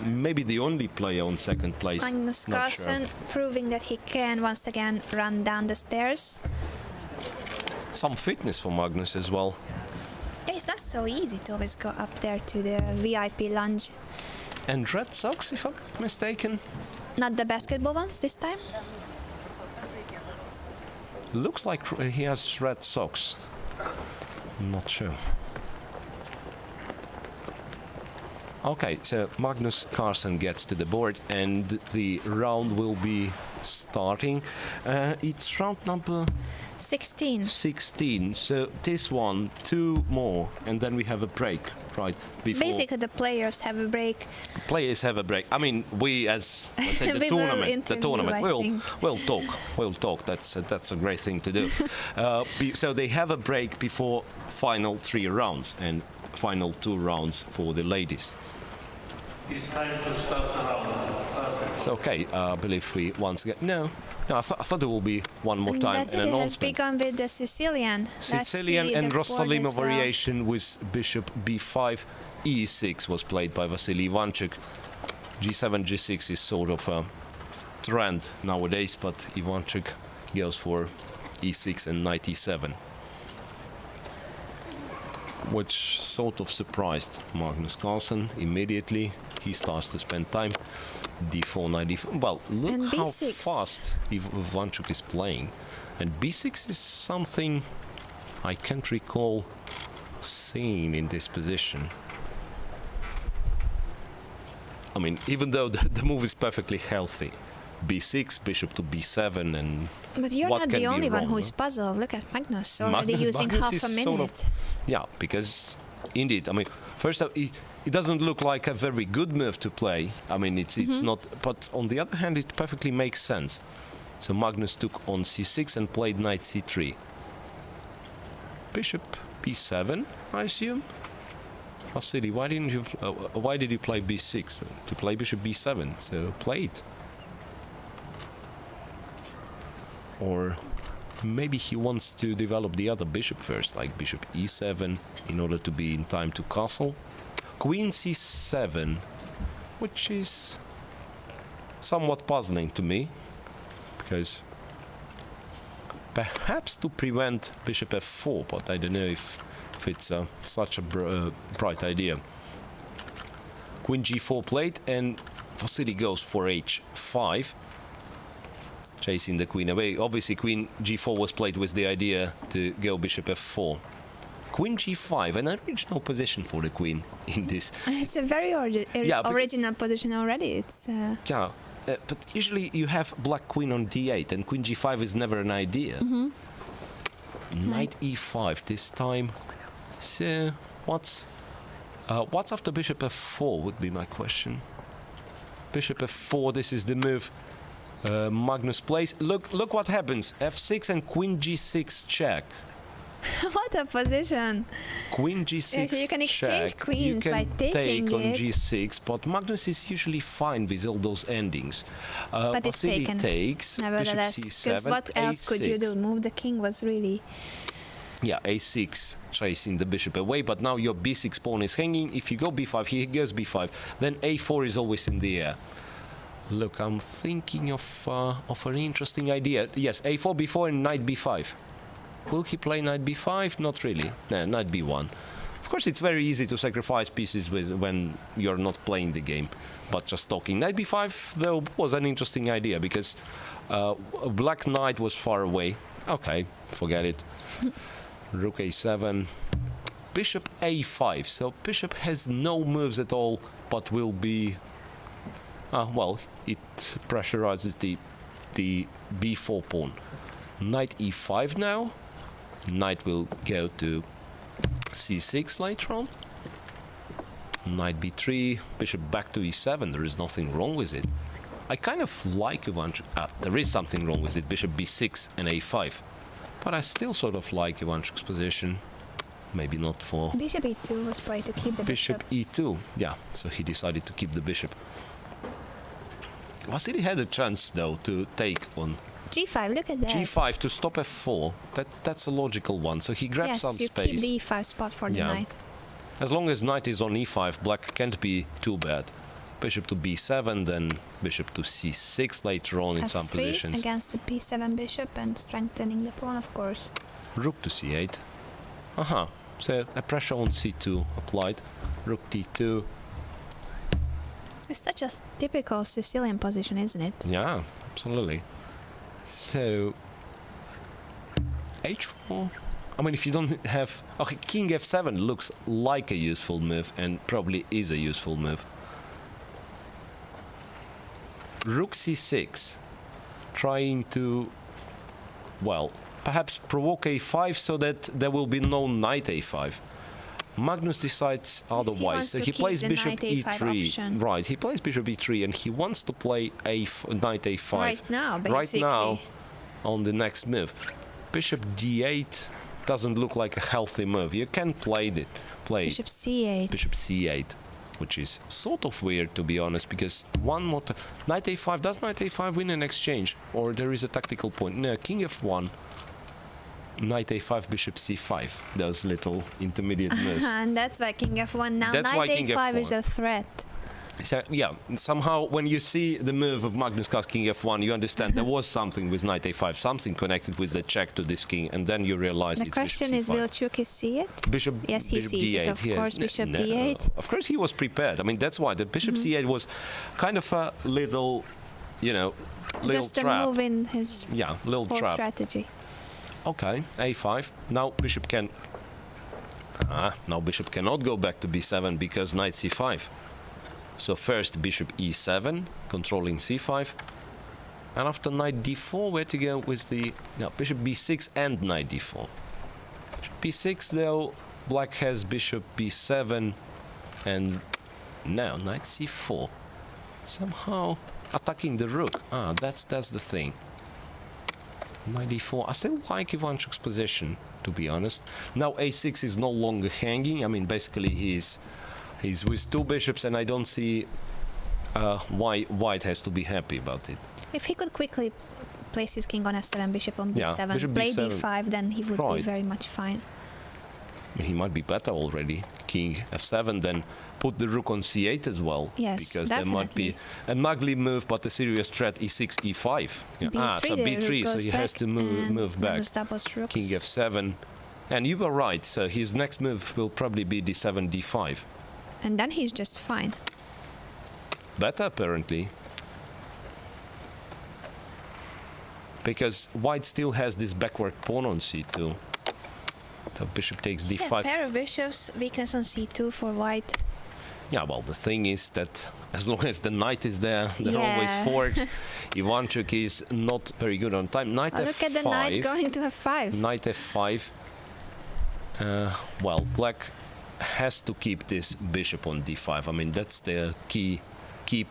maybe the only player on second place. Magnus Not Carlsen sure. proving that he can once again run down the stairs. Some fitness for Magnus as well. Yeah, it's not so easy to always go up there to the VIP lounge. And red socks, if I'm not mistaken. Not the basketball ones this time? Looks like he has red socks. Not sure. Okay, so Magnus Carlsen gets to the board and the round will be starting. It's round number 16. 16. So this one, 2 more, and then we have a break, right? Before Basically, the players have a break. players have a break. I mean, we as let's say We will the interview, tournament, I we'll think. talk. That's a great thing to do. So they have a break before final 3 rounds and final 2 rounds for the ladies. It's time to start the round. So okay, I believe we once again. No, I thought there will be one more And time that's an it. It has announcement. begun with the Sicilian. Let's Sicilian see and the board Rossalimo as well. variation with bishop b5, e6 was played by Vassily Ivanchuk. g7, g6 is sort of a trend nowadays, but Ivanchuk goes for e6 and knight e7. Which sort of surprised Magnus Carlsen immediately. He starts to spend time. d4, knight d4. Well, look And how b6. fast Ivanchuk is playing. And b6 is something I can't recall seeing in this position. I mean, even though the move is perfectly healthy. b6, bishop to b7, and But you're what not can the be only one wrong, who no? is puzzled. Look at Magnus already using Magnus half is a sort of- minute. Yeah, because indeed, I mean, first of all, it doesn't look like a very good move to play. I mean, it's not, but on the other hand, it perfectly makes sense. So Magnus took on c6 and played knight c3. Bishop b7, I assume. Vassily, why didn't you? Why did you play b6? To play bishop b7. So play it. Or maybe he wants to develop the other bishop first, like bishop e7, in order to be in time to castle. Queen c7, which is somewhat puzzling to me, because perhaps to prevent bishop f4, but I don't know if it's such a bright idea. Queen g4 played, and Vassily goes for h5, chasing the queen away. Obviously, queen g4 was played with the idea to go bishop f4. Queen g5, an original position for the queen in this. It's a very Yeah, but- original position already. It's Yeah, but usually you have black queen on d8, and queen g5 is never an idea. Knight e5 this time. So what's after bishop f4 would be my question. Bishop f4. This is the move Magnus plays. Look what happens. f6 and queen g6 check. what a position! Queen g6 Yeah, so you can exchange check. queens you by can taking take on it. g6, but Magnus is usually fine with all those endings. But it's Vassily taken, takes nevertheless. bishop Because c7, what else could you a6. do? Move the king was really. Yeah, a6, chasing the bishop away, but now your b6 pawn is hanging. If you go b5, he goes b5, then a4 is always in the air. Look, I'm thinking of an interesting idea. Yes, a4 before and knight b5. Will he play knight b5? Not really. No, knight b1. Of course, it's very easy to sacrifice pieces when you're not playing the game. But just talking, knight b5 though was an interesting idea because black knight was far away. Okay, forget it. Rook a7, bishop a5. So bishop has no moves at all, but will be. Well, it pressurizes the b4 pawn. Knight e5 now. Knight will go to c6 later on. Knight b3, bishop back to e7. There is nothing wrong with it. I kind of like Ivanchuk. There is something wrong with it. Bishop b6 and a5. But I still sort of like Ivanchuk's position. Maybe not for Bishop e2 was played to keep the bishop e2. Yeah, so he decided to keep the bishop. Vassily had a chance though to take on g5. Look at that. g5 to stop f4. That's a logical one. So he grabs Yes, some you space. keep the e5 spot for the Yeah. knight. As long as knight is on e5, black can't be too bad. bishop to b7, then bishop to c6 later on in some F3 positions. against the b7 bishop and strengthening the pawn, of course. Rook to c8. So a pressure on c2 applied. Rook d2. It's such a typical Sicilian position, isn't it? Yeah, absolutely. So h4. I mean, if you don't have... Okay, king f7 looks like a useful move and probably is a useful move. Rook c6. Trying to... Well, perhaps provoke a5 so that there will be no knight a5. Magnus decides otherwise. He plays bishop knight A5 option. Right, he plays bishop e3 and he wants to play knight a5. Right now, basically. Right now, on the next move. Bishop d8 doesn't look like a healthy move. You can play it. Bishop c8. Bishop c8, which is sort of weird, to be honest, because one more knight a5. Does knight a5 win an exchange? Or there is a tactical point? No, king f1. Knight a5, bishop c5, those little intermediate moves. And that's why king f1. Now That's why knight king a5 f1. is a threat. So, yeah, somehow when you see the move of Magnus Carlsen, king f1, you understand there was something with knight a5, something connected with the check to this king, and then you realize The it's question is, bishop will c5. Chucky see it? Bishop, Yes, he bishop sees d8, it, of yes. course, bishop No, d8. Of course he was prepared. I mean, that's why the bishop c8 was kind of a little, you know, little Just trap. a move in his Yeah, little whole trap. strategy. Okay, a5. Now bishop can... now bishop cannot go back to b7 because knight c5. So first bishop e7, controlling c5. And after knight d4, where to go with the... No, bishop b6 and knight d4. Bishop b6, though, black has bishop b7 and... now knight c4. Somehow attacking the rook. That's the thing. Knight d4. I still like Ivanchuk's position, to be honest. Now a6 is no longer hanging. I mean, basically he's with two bishops, and I don't see why white has to be happy about it. If he could quickly place his king on f7, bishop on b7, bishop play b7. d5, then he would be Right. very much fine. I mean, he might be better already. King f7, then put the rook on c8 as well. Yes, because there might be an ugly move, but a serious threat e6, e5. Yeah. B3, so the b3, rook so goes he has back to move back. Magnus doubles rooks. King f7. And you were right, so his next move will probably be d7, d5. And then he's just fine. Better, apparently. Because white still has this backward pawn on c2. So bishop takes d5. Yeah, pair of bishops, weakness on c2 for white. Yeah, well, the thing is that as long as the knight is there, there are Yeah. always forks. Ivanchuk is not very good on time. Knight f5. Look at the knight going to f5. Knight f5. Well, black has to keep this bishop on d5. I mean, that's the key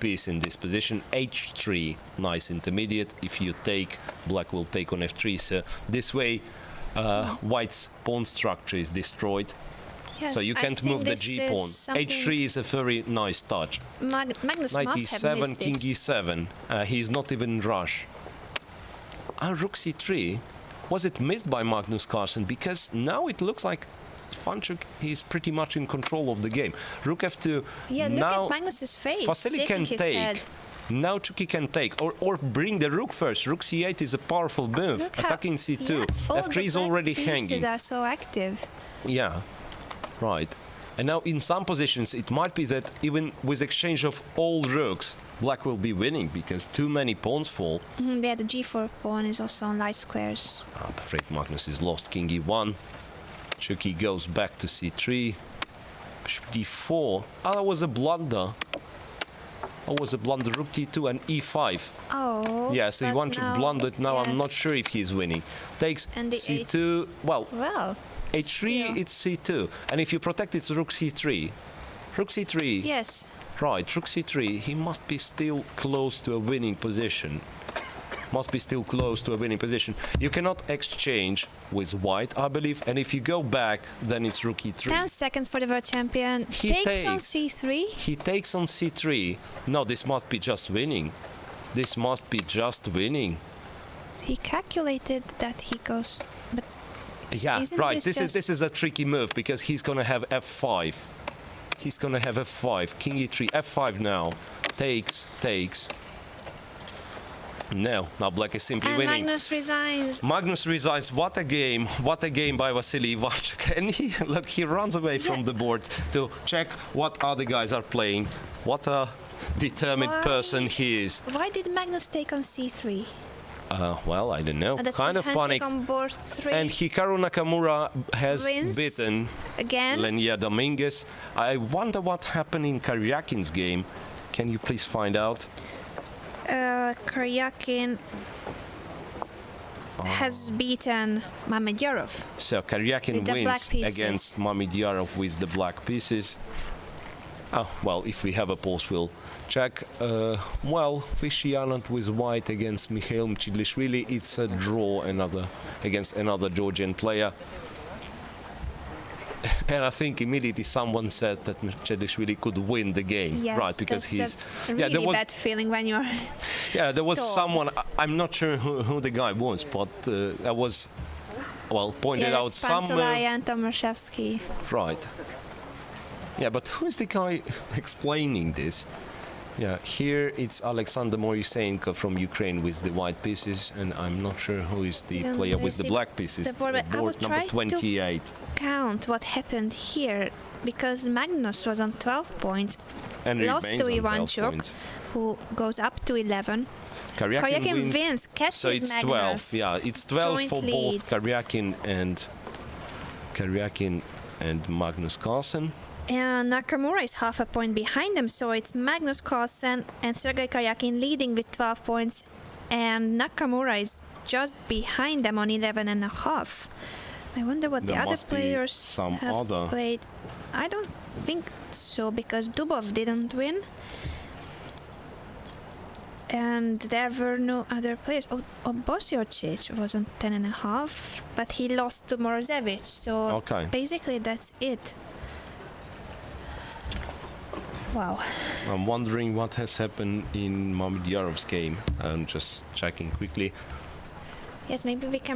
piece in this position. h3, nice intermediate. If you take, black will take on f3. So this way, white's pawn structure is destroyed. Yes, So you I can't think move the this g is pawn. something h3 is a very nice touch. Magnus Knight must have e7, missed king this. e7. He's not even in rush. Rook c3. Was it missed by Magnus Carlsen? Because now it looks like Ivanchuk is pretty much in control of the game. Rook f2. Yeah, look now at Magnus's face, Vassily shaking can his take. head. Now Chucky can take, or bring the rook first. Rook c8 is a powerful move. Look how- Attacking c2. Yeah, all f3 the is black already pieces hanging. are so active. Yeah, right. And now in some positions it might be that even with exchange of all rooks, black will be winning because too many pawns fall. Yeah, the g4 pawn is also on light squares. I'm afraid Magnus is lost. King e1. Chucky goes back to c3. Bishop d4. That was a blunder. That was a blunder. Rook d2 and e5. Oh. Yeah, so but Ivanchuk now- blundered. Now I'm not yes. sure if he's winning. Takes And the c2. Well, Well, h3, still. it's c2. And if you protect, it's rook c3. Rook c3. yes. Right, rook c3. He must be still close to a winning position. Must be still close to a winning position. You cannot exchange with white, I believe. And if you go back, then it's rook e3. 10 seconds for the world champion. He takes on takes. c3. He takes on c3. No, this must be just winning. This must be just winning. He calculated that he goes, but Yeah, isn't right. this This is a tricky move because he's gonna have f5. He's gonna have f5, king e3, f5 now. Takes. No, now black is simply And winning. Magnus resigns. Magnus resigns. What a game! What a game by Vassily Ivanchuk. And he runs away from the board to check what other guys are playing. What a determined person he is. Why did Magnus take on c3? Well, I don't know. And that's Kind a of handshake panicked. on board 3. And Hikaru Nakamura has Wins beaten again. Lenya Dominguez. I wonder what happened in Karyakin's game. Can you please find out? Karyakin has beaten Mamedyarov. So Karyakin With the black wins pieces. against Mamedyarov with the black pieces. Oh, well, if we have a pause, we'll check. Well, Fishy Island with white against Mikhail Mchidlishvili. It's a draw against another Georgian player. And I think immediately someone said that Mchidlishvili could win the game, Yes, right? Because that's he's a really there was bad feeling when you're. yeah there was told. someone I'm not sure who the guy was, but that was pointed out It's somewhere. Pancelai and Tomaszewski. Right. Yeah, but who's the guy explaining this? Yeah, here it's Alexander Morysenko from Ukraine with the white pieces, and I'm not sure who is the Then player with let's the see black pieces. the board, but I board will number try to 28. Count what happened here, because Magnus was on 12 points, And lost remains to on 12 Ivanchuk, points. who goes up to 11. Karyakin wins, catches so it's Magnus. 12. Yeah, it's 12 Joint for lead. both Karyakin and Magnus Carlsen. And Nakamura is half a point behind them, so it's Magnus Carlsen and Sergei Karyakin leading with 12 points, and Nakamura is just behind them on 11.5. I wonder what There the other must be players some have other- played. I don't think so, because Dubov didn't win. And there were no other players. Bosiocic was on 10.5, but he lost to Morozevich, so Okay. basically that's it. Wow. I'm wondering what has happened in Mamedyarov's game. I'm just checking quickly. Yes, maybe we can